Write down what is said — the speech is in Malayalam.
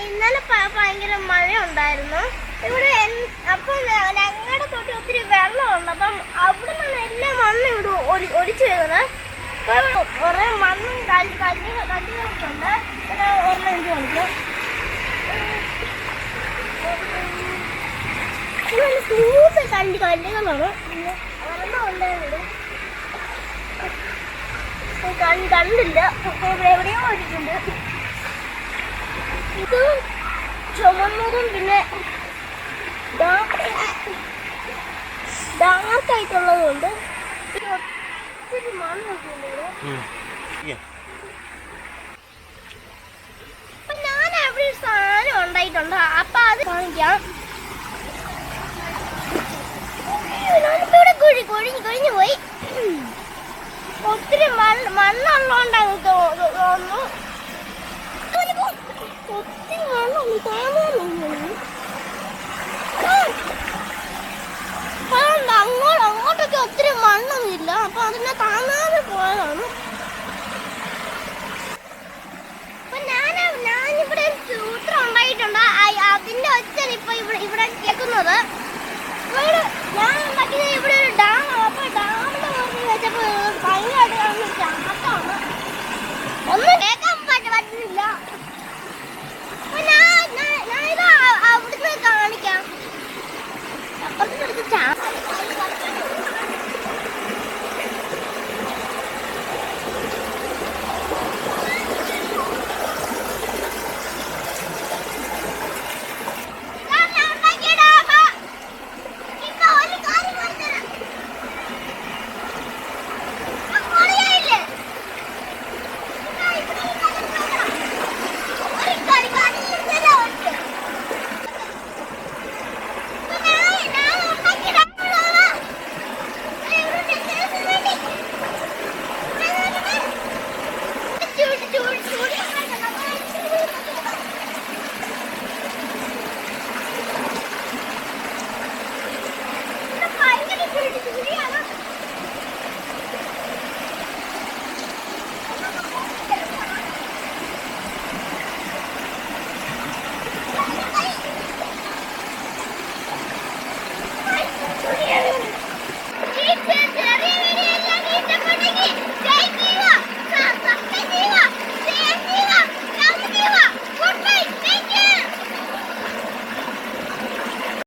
ഇന്നലെ ഭയങ്കര മഴയുണ്ടായിരുന്നു ഇവിടെ. അപ്പം ഞങ്ങളുടെ തൊട്ട് ഒത്തിരി വെള്ളമുണ്ട്. അപ്പം അവിടെ നിന്ന് എല്ലാം മണ്ണ് ഇവിടെ ഒലിച്ചു വരുന്നത്. കുറെ മണ്ണും കല്ലുകളൊക്കെ ഉണ്ട്. പിന്നെ ഒരെണ്ണം എനിക്ക് കളിക്കും. സ്മൂത്ത് കല്ലുകളാണ്. പിന്നെ ഒരെണ്ണം ഉണ്ടായിരുന്നു കണ്ടില്ല. എവിടെയോ ഒഴിക്കുന്നുണ്ട്. ഇത് ചുമന്നതും പിന്നെ ഡാർക്കായിട്ടുള്ളതും ഉണ്ട്. ഒത്തിരി മണ്ണൊക്കെ ഉണ്ട് ഇവിടെ. അപ്പൊ ഞാൻ അവിടെ ഒരു സാധനം ഉണ്ടായിട്ടുണ്ട്. അപ്പൊ അത് കാണിക്കാം. ഇവിടെ കൊഴിഞ്ഞു പോയി. ഒത്തിരി മണ്ണുള്ളതുകൊണ്ടാണ് തോന്നുന്നു. ഒത്തിരി മണ്ണുണ്ട്. അങ്ങോട്ടൊക്കെ ഒത്തിരി മണ്ണൊന്നുമില്ല. അപ്പൊ അതിനെ കാണാതെ പോയതാണ്. അപ്പൊ ഞാനിവിടെ ഒരു സൂത്രം ഉണ്ടായിട്ടുണ്ട്. അതിന്റെ ഒച്ചയാണ് ഇപ്പൊ ഇവിടെ കേൾക്കുന്നത്. ഞാൻ ഉണ്ടാക്കിയത് ഇവിടെ ഒരു ഡാം. അപ്പൊ ഡാമിന്റെ പുറത്ത് വെച്ചപ്പോ ഭയങ്കരമായിട്ട് ചാട്ടമാണ്. ഒന്നും കേൾക്കാൻ പറ്റുന്നില്ല.